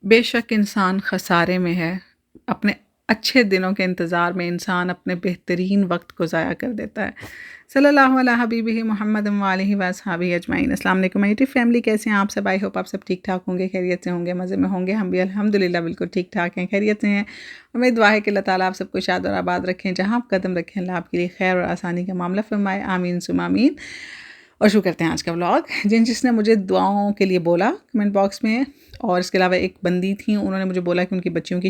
बेशक इंसान खसारे में है। अपने अच्छे दिनों के इंतज़ार में इंसान अपने बेहतरीन वक़्त को ज़ाया कर देता है। सल्लल्लाहु अला हबीबिही मुहम्मद व आलिहि व अस्हाबिही अजमाइन। अस्सलाम वालेकुम माय यूट्यूब फैमिली, कैसे हैं आप सब? आई होप आप सब ठीक-ठाक होंगे, खैरियत से होंगे, मज़े में होंगे। हम भी अल्हम्दुलिल्लाह बिल्कुल ठीक-ठाक हैं, खैरियत से हैं। उम्मीद दुआ है कि अल्लाह ताला आप सबको शाद और आबाद रखें। जहाँ आप कदम रखें अल्लाह आपके लिए खैर और आसानी का मामला फ़रमाए। आमीन सुम्मा आमीन। और शुरू करते हैं आज का व्लॉग। जिसने मुझे दुआओं के लिए बोला कमेंट बॉक्स में, और इसके अलावा एक बंदी थी, उन्होंने मुझे बोला कि उनकी बच्ची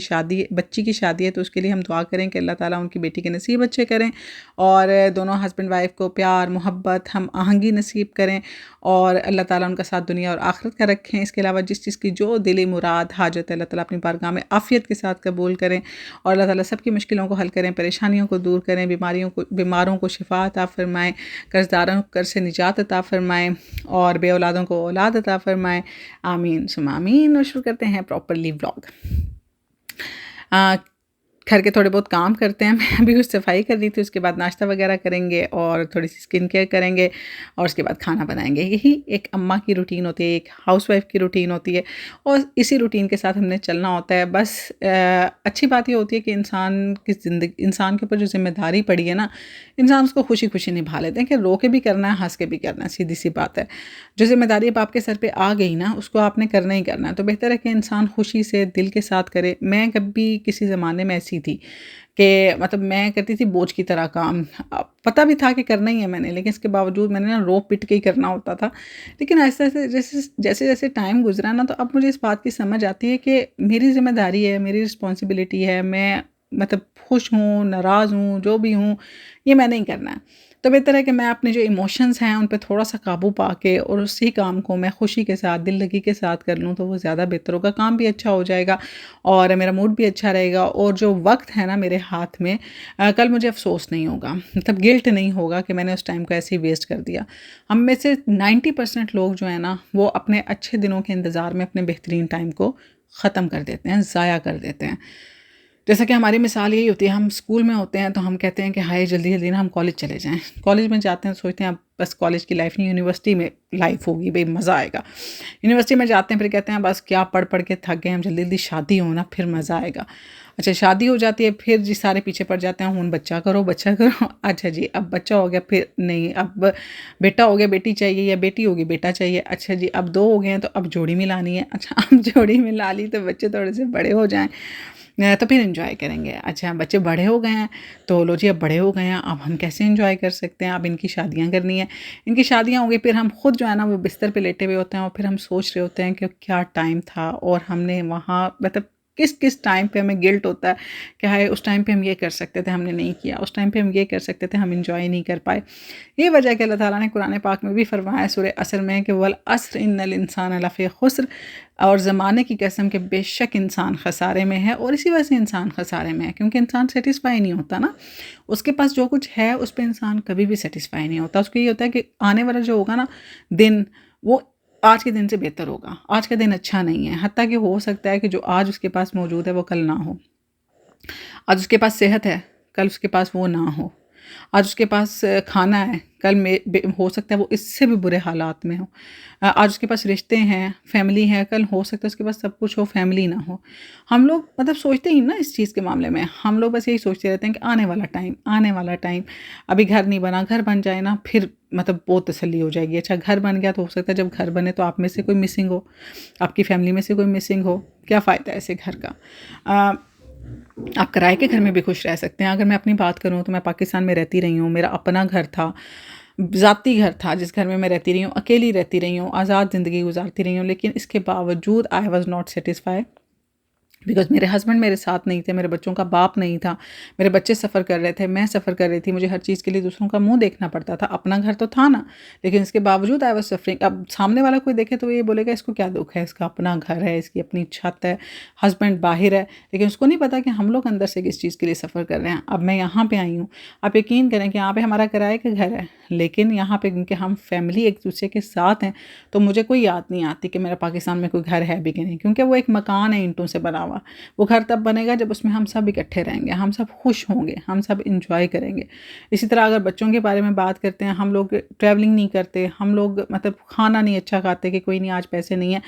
की शादी है, तो उसके लिए हम दुआ करें कि अल्लाह ताला उनकी बेटी के नसीब अच्छे करें और दोनों हस्बैंड वाइफ को प्यार मोहब्बत हम आहंगी नसीब करें और अल्लाह ताला उनका साथ दुनिया और आखिरत का रखें। इसके अलावा जिस चीज़ की जो दिली मुराद हाजत है, अल्लाह ताला अपनी बारगाह में आफ़ियत के साथ कबूल करें और अल्लाह ताला सबकी मुश्किलों को हल करें, परेशानियों को दूर करें, बीमारों को शिफा अता फ़रमाएँ, कर्ज़दारों को कर्ज़ से निजात अता फ़रमाएँ और बे औलादों को औलाद अता फ़रमाएँ। आमीन सुम्मा आमीन। और शुरू करते हैं प्रॉपरली व्लॉग। घर के थोड़े बहुत काम करते हैं। मैं अभी कुछ सफाई कर रही थी, उसके बाद नाश्ता वगैरह करेंगे और थोड़ी सी स्किन केयर करेंगे और उसके बाद खाना बनाएंगे। यही एक अम्मा की रूटीन होती है, एक हाउसवाइफ की रूटीन होती है और इसी रूटीन के साथ हमने चलना होता है। बस अच्छी बात ये होती है कि इंसान के ऊपर जो जिम्मेदारी पड़ी है ना, इंसान उसको खुशी खुशी निभा लेते हैं कि रो के भी करना है, हंस के भी करना है। सीधी सी बात है, जो जिम्मेदारी अब आपके सर पे आ गई ना, उसको आपने करना ही करना है। तो बेहतर है कि इंसान खुशी से दिल के साथ करे। मैं कभी किसी ज़माने में ऐसी थी कि मतलब मैं करती थी बोझ की तरह काम। पता भी था कि करना ही है मैंने, लेकिन इसके बावजूद मैंने ना रो पिट के ही करना होता था। लेकिन ऐसे ऐसे जैसे जैसे टाइम गुजरा ना, तो अब मुझे इस बात की समझ आती है कि मेरी जिम्मेदारी है, मेरी रिस्पॉन्सिबिलिटी है। मैं मतलब खुश हूँ, नाराज़ हूँ, जो भी हूँ, ये मैंने ही करना है। तो बेहतर है कि मैं अपने जो इमोशंस हैं उन पे थोड़ा-सा काबू पा के और उसी काम को मैं खुशी के साथ, दिल लगी के साथ कर लूँ, तो वो ज़्यादा बेहतर होगा। काम भी अच्छा हो जाएगा और मेरा मूड भी अच्छा रहेगा और जो वक़्त है ना मेरे हाथ में, कल मुझे अफ़सोस नहीं होगा, मतलब गिल्ट नहीं होगा कि मैंने उस टाइम को ऐसे ही वेस्ट कर दिया। हम में से 90% लोग जो हैं ना, वो अपने अच्छे दिनों के इंतज़ार में अपने बेहतरीन टाइम को ख़त्म कर देते हैं, ज़ाया कर देते हैं। जैसा कि हमारी मिसाल यही होती है, हम स्कूल में होते हैं तो हम कहते हैं कि हाय जल्दी-जल्दी ना हम कॉलेज चले जाएँ। कॉलेज में जाते हैं तो सोचते हैं अब बस कॉलेज की लाइफ़ नहीं, यूनिवर्सिटी में लाइफ़ होगी, भई मज़ा आएगा। यूनिवर्सिटी में जाते हैं फिर कहते हैं बस क्या पढ़-पढ़ के थक गए हम, जल्दी-जल्दी शादी हो ना फिर मज़ा आएगा। अच्छा शादी हो जाती है, फिर जी सारे पीछे पड़ जाते हैं, हुन बच्चा करो, बच्चा करो। अच्छा जी अब बच्चा हो गया, फिर नहीं अब बेटा हो गया बेटी चाहिए, या बेटी होगी बेटा चाहिए। अच्छा जी अब 2 हो गए हैं तो अब जोड़ी मिलानी है। अच्छा अब जोड़ी मिला ली तो बच्चे थोड़े से बड़े हो जाएँ, तो फिर एंजॉय करेंगे। अच्छा बच्चे बड़े हो गए हैं तो लो जी अब बड़े हो गए हैं, अब हम कैसे एंजॉय कर सकते हैं? अब इनकी शादियाँ करनी है। इनकी शादियाँ हो गई, फिर हम खुद जो है ना वो बिस्तर पे लेटे हुए होते हैं और फिर हम सोच रहे होते हैं कि क्या टाइम था और हमने वहाँ मतलब किस किस टाइम पे हमें गिल्ट होता है कि हाय उस टाइम पे हम ये कर सकते थे, हमने नहीं किया। उस टाइम पे हम ये कर सकते थे, हम एंजॉय नहीं कर पाए। ये वजह है कि अल्लाह ताला ने कुरान पाक में भी फरमाया है सूरह असर में कि वल अस्र इन्नल इंसान लफ़ी खुस्र, और ज़माने की कसम के बेशक इंसान खसारे में है। और इसी वजह से इंसान खसारे में है क्योंकि इंसान सेटिस्फाई नहीं होता ना। उसके पास जो कुछ है उस पे इंसान कभी भी सेटिस्फाई नहीं होता। उसको ये होता है कि आने वाला जो होगा ना दिन, वो आज के दिन से बेहतर होगा। आज का दिन अच्छा नहीं है, हत्ता कि हो सकता है कि जो आज उसके पास मौजूद है वो कल ना हो। आज उसके पास सेहत है, कल उसके पास वो ना हो। आज उसके पास खाना है, कल हो सकता है वो इससे भी बुरे हालात में हो। आज उसके पास रिश्ते हैं, फैमिली है, कल हो सकता है उसके पास सब कुछ हो, फैमिली ना हो। हम लोग मतलब सोचते ही ना इस चीज़ के मामले में, हम लोग बस यही सोचते रहते हैं कि आने वाला टाइम, अभी घर नहीं बना, घर बन जाए ना फिर मतलब बहुत तसल्ली हो जाएगी। अच्छा घर बन गया तो हो सकता है जब घर बने तो आप में से कोई मिसिंग हो, आपकी फैमिली में से कोई मिसिंग हो, क्या फ़ायदा है ऐसे घर का? अ, आप किराए के घर में भी खुश रह सकते हैं। अगर मैं अपनी बात करूँ तो मैं पाकिस्तान में रहती रही हूँ, मेरा अपना घर था, ज़ाती घर था जिस घर में मैं रहती रही हूँ, अकेली रहती रही हूँ, आज़ाद ज़िंदगी गुज़ारती रही हूँ, लेकिन इसके बावजूद I was not satisfied because मेरे हस्बैंड मेरे साथ नहीं थे, मेरे बच्चों का बाप नहीं था, मेरे बच्चे सफ़र कर रहे थे, मैं सफ़र कर रही थी, मुझे हर चीज़ के लिए दूसरों का मुँह देखना पड़ता था। अपना घर तो था ना, लेकिन इसके बावजूद आई वाज़ सफ़रिंग। अब सामने वाला कोई देखे तो ये बोलेगा इसको क्या दुःख है, इसका अपना घर है, इसकी अपनी छत है, हस्बैंड बाहिर है, लेकिन उसको नहीं पता कि हम लोग अंदर से किस चीज़ के लिए सफ़र कर रहे हैं। अब मैं यहाँ पे आई हूँ, आप यकीन करें कि यहाँ पे हमारा किराए का घर है, लेकिन यहाँ पे क्योंकि हम फैमिली एक-दूसरे के साथ हैं, तो मुझे कोई याद नहीं आती कि मेरा पाकिस्तान में कोई घर है भी कि नहीं, क्योंकि वो एक मकान है ईंटों से बना हुआ। हुआ। वो घर तब बनेगा जब उसमें हम सब इकट्ठे रहेंगे, हम सब खुश होंगे, हम सब इंजॉय करेंगे। इसी तरह अगर बच्चों के बारे में बात करते हैं, हम लोग ट्रैवलिंग नहीं करते, हम लोग मतलब खाना नहीं अच्छा खाते कि कोई नहीं आज पैसे नहीं है,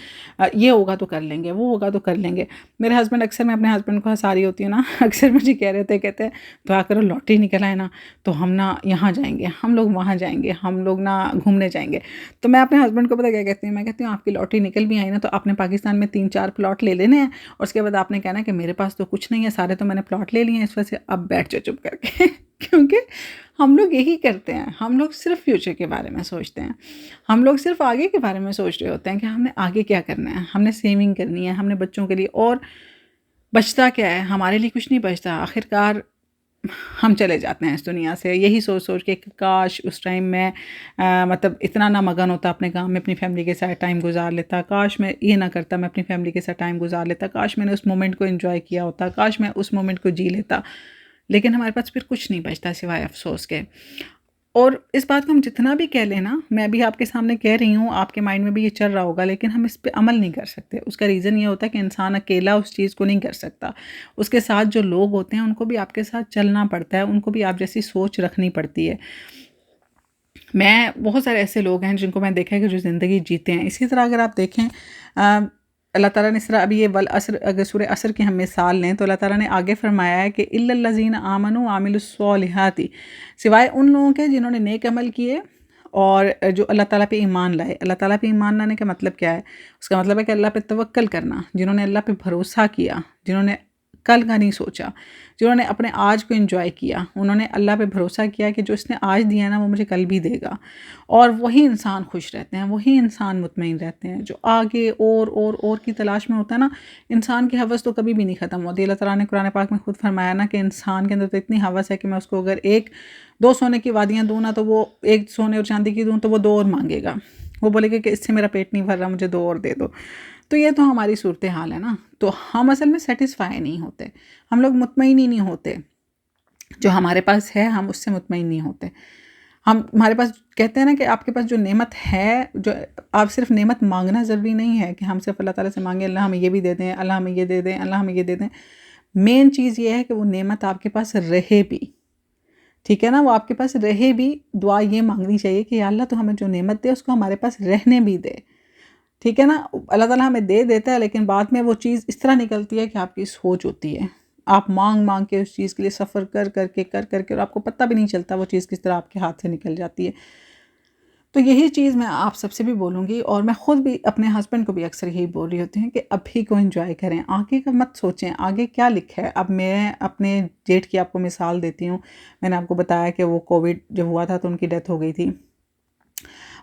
ये होगा तो कर लेंगे, वो होगा तो कर लेंगे। मेरे हस्बैंड अक्सर, मैं अपने हस्बैंड को हंसा रही होती हूँ ना, अक्सर मुझे कह रहे थे, कहते हैं तो आकर लॉटरी निकल आए ना तो हम ना यहाँ जाएंगे, हम लोग वहाँ जाएंगे, हम लोग ना घूमने जाएंगे। तो मैं अपने हस्बैंड को पता क्या कहती हूँ, मैं कहती हूँ आपकी लॉटरी निकल भी आई ना तो आपने पाकिस्तान में 3-4 प्लॉट ले लेने हैं और उसके बाद आपने कहना कि मेरे पास तो कुछ नहीं है, सारे तो मैंने प्लॉट ले लिए हैं, इस वजह से अब बैठ जाओ चुप करके क्योंकि हम लोग यही करते हैं, हम लोग सिर्फ फ्यूचर के बारे में सोचते हैं, हम लोग सिर्फ आगे के बारे में सोच रहे होते हैं कि हमने आगे क्या करना है, हमने सेविंग करनी है, हमने बच्चों के लिए, और बचता क्या है, हमारे लिए कुछ नहीं बचता। आखिरकार हम चले जाते हैं इस दुनिया से यही सोच सोच के कि काश उस टाइम मैं मतलब इतना ना मगन होता अपने काम में, अपनी फैमिली के साथ टाइम गुजार लेता, काश मैं ये ना करता, मैं अपनी फैमिली के साथ टाइम गुजार लेता, काश मैंने उस मोमेंट को एंजॉय किया होता, काश मैं उस मोमेंट को जी लेता। लेकिन हमारे पास फिर कुछ नहीं बचता सिवाय अफसोस के। और इस बात को हम जितना भी कह लें ना, मैं भी आपके सामने कह रही हूँ, आपके माइंड में भी ये चल रहा होगा, लेकिन हम इस पे अमल नहीं कर सकते। उसका रीज़न ये होता है कि इंसान अकेला उस चीज़ को नहीं कर सकता, उसके साथ जो लोग होते हैं उनको भी आपके साथ चलना पड़ता है, उनको भी आप जैसी सोच रखनी पड़ती है। मैं बहुत सारे ऐसे लोग हैं जिनको मैं देखा है कि जो ज़िंदगी जीते हैं। इसी तरह अगर आप देखें अल्लाह ताला ने सिर्फ अभी ये वल असर, अगर सूरह असर की हम मिसाल लें तो अल्लाह ताला ने आगे फरमाया है कि इल्लल्लज़ीना आमनू आमिलुस्सॉलिहाती, सिवाय उन लोगों के जिन्होंने नेक अमल किए और जो अल्लाह ताला पे ईमान लाए। अल्लाह ताला पे ईमान लाने का मतलब क्या है? उसका मतलब है कि अल्लाह पे तवक्कल करना, जिन्होंने अल्लाह पे भरोसा किया, जिन्होंने कल का नहीं सोचा, जिन्होंने अपने आज को एंजॉय किया, उन्होंने अल्लाह पे भरोसा किया कि जो इसने आज दिया ना वो मुझे कल भी देगा। और वही इंसान खुश रहते हैं, वही इंसान मुतमईन रहते हैं। जो आगे और की तलाश में होता है ना, इंसान की हवस तो कभी भी नहीं ख़त्म होती। अल्लाह ताला ने कुरान पाक में खुद फरमाया ना कि इंसान के अंदर तो इतनी हवस है कि मैं उसको अगर 1-2 सोने की वादियाँ दूँ ना तो वो 1 सोने और चांदी की दूँ तो वो 2 और मांगेगा। वो बोलेगा कि इससे मेरा पेट नहीं भर रहा, मुझे 2 और दे दो। तो ये तो हमारी सूरत हाल है ना। तो हम असल में सेटिस्फाई नहीं होते, हम लोग मुतमईन ही नहीं होते। जो हमारे पास है हम उससे मुतमईन नहीं होते। हमारे पास, कहते हैं ना कि आपके पास जो नेमत है, जो आप सिर्फ नेमत मांगना ज़रूरी नहीं है कि हम सिर्फ अल्लाह ताला से मांगे अल्लाह हमें ये भी दे दें, अल्लाह हमें ये दे दें, अल्लाह हमें ये दे दें। मेन चीज़ ये है कि वो नेमत आपके पास रहे भी, ठीक है ना, वो आपके पास रहे भी। दुआ ये मांगनी चाहिए कि या अल्लाह तो हमें जो नेमत दे उसको हमारे पास रहने भी दे, ठीक है ना। अल्लाह ताला हमें दे देता है लेकिन बाद में वो चीज़ इस तरह निकलती है कि आपकी सोच होती है, आप मांग के उस चीज़ के लिए सफ़र कर करके और आपको पता भी नहीं चलता वो चीज़ किस तरह आपके हाथ से निकल जाती है। तो यही चीज़ मैं आप सबसे भी बोलूँगी और मैं ख़ुद भी अपने हस्बैंड को भी अक्सर यही बोल रही होती हूँ कि अभी को एंजॉय करें, आगे का मत सोचें आगे क्या लिखा है। अब मैं अपने जेठ की आपको मिसाल देती हूँ। मैंने आपको बताया कि वो कोविड जब हुआ था तो उनकी डेथ हो गई थी।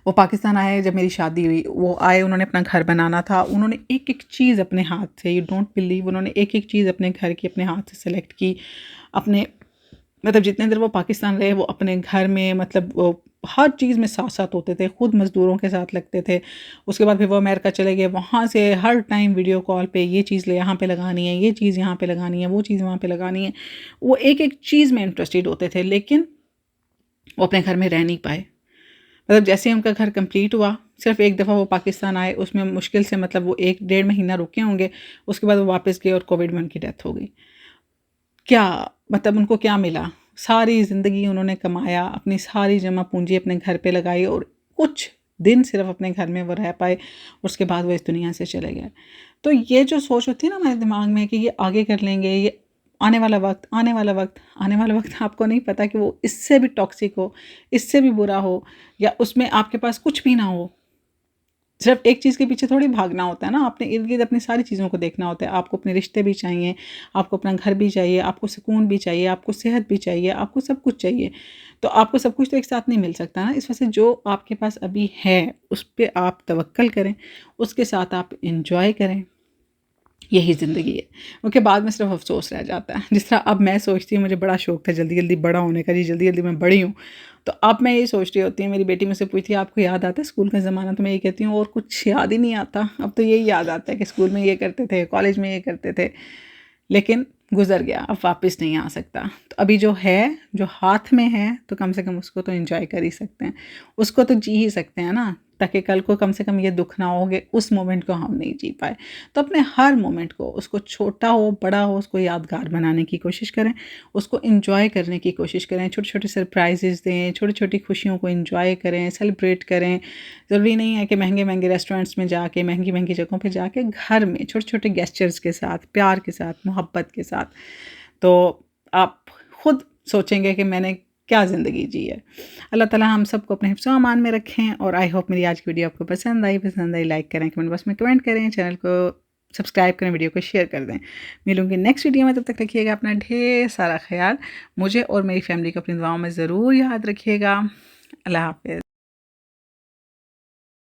वो पाकिस्तान आए जब मेरी शादी हुई, वो आए, उन्होंने अपना घर बनाना था, उन्होंने एक-एक चीज़ अपने हाथ से, यू डोंट बिलीव, उन्होंने एक-एक चीज़ अपने घर की अपने हाथ से सेलेक्ट की। अपने मतलब जितने देर वो पाकिस्तान रहे वो अपने घर में मतलब वो हर चीज़ में साथ-साथ होते थे, खुद मज़दूरों के साथ लगते थे। उसके बाद फिर वो अमेरिका चले गए, वहाँ से हर टाइम वीडियो कॉल पे ये चीज़ यहाँ पे लगानी है, ये चीज़ यहाँ पे लगानी है, वो चीज़ वहाँ पे लगानी है। वो एक-एक चीज़ में इंटरेस्टेड होते थे लेकिन वो अपने घर में रह नहीं पाए। मतलब जैसे ही उनका घर कंप्लीट हुआ, सिर्फ़ एक दफ़ा वो पाकिस्तान आए, उसमें मुश्किल से मतलब वो 1-1.5 महीना रुके होंगे, उसके बाद वो वापस गए और कोविड में उनकी डेथ हो गई। क्या मतलब उनको क्या मिला? सारी ज़िंदगी उन्होंने कमाया, अपनी सारी जमा पूँजी अपने घर पे लगाई और कुछ दिन सिर्फ़ अपने घर में वो रह पाए, उसके बाद वो इस दुनिया से चले गए। तो ये जो सोच होती है ना हमारे दिमाग में कि ये आगे कर लेंगे, ये आने वाला वक़्त, आने वाला वक़्त, आने वाला वक़्त, आपको नहीं पता कि वो इससे भी टॉक्सिक हो, इससे भी बुरा हो, या उसमें आपके पास कुछ भी ना हो। सिर्फ एक चीज़ के पीछे थोड़ी भागना होता है ना, आपने इर्द-गिर्द अपनी सारी चीज़ों को देखना होता है। आपको अपने रिश्ते भी चाहिए, आपको अपना घर भी चाहिए, आपको सुकून भी चाहिए, आपको सेहत भी चाहिए, आपको सब कुछ चाहिए। तो आपको सब कुछ तो एक साथ नहीं मिल सकता ना, इस वजह से जो आपके पास अभी है, उस पे आप तवक्कल करें, उसके साथ आप एन्जॉय करें। यही ज़िंदगी है, क्योंकि बाद में सिर्फ अफ़सोस रह जाता है। जिस तरह अब मैं सोचती हूँ, मुझे बड़ा शौक था जल्दी-जल्दी बड़ा होने का, जी जल्दी-जल्दी मैं बड़ी हूँ। तो अब मैं यही सोच रही होती हूँ, मेरी बेटी मुझसे पूछती है आपको याद आता है स्कूल का ज़माना? तो मैं ये कहती हूँ और कुछ याद ही नहीं आता, अब तो यही याद आता है कि स्कूल में ये करते थे, कॉलेज में ये करते थे, लेकिन गुज़र गया, अब वापस नहीं आ सकता। तो अभी जो है, जो हाथ में है, तो कम से कम उसको तो एन्जॉय कर ही सकते हैं, उसको तो जी ही सकते हैं ना। ताकि कल को कम से कम ये दुख ना हो कि उस मोमेंट को हम नहीं जी पाए। तो अपने हर मोमेंट को, उसको छोटा हो बड़ा हो, उसको यादगार बनाने की कोशिश करें, उसको एंजॉय करने की कोशिश करें, छोटे छोटे सरप्राइजेस दें, छोटी छोटी खुशियों को एंजॉय करें, सेलिब्रेट करें। ज़रूरी नहीं है कि महंगे महंगे रेस्टोरेंट्स में जाके, महंगी महंगी जगहों पर जाके, घर में छोटे छोटे गेस्चर्स के साथ, प्यार के साथ, मोहब्बत के साथ। तो आप खुद सोचेंगे कि मैंने क्या ज़िंदगी जी है। अल्लाह ताला हम सबको अपने हिफ्ज़ व अमान में रखें। और आई होप मेरी आज की वीडियो आपको पसंद आई लाइक करें, कमेंट बॉक्स में कमेंट करें, चैनल को सब्सक्राइब करें, वीडियो को शेयर कर दें। मिलूंगी नेक्स्ट वीडियो में, तब तक रखिएगा अपना ढेर सारा ख्याल। मुझे और मेरी फैमिली को अपनी दुआओं में ज़रूर याद रखिएगा। अल्लाह हाफ़िज़।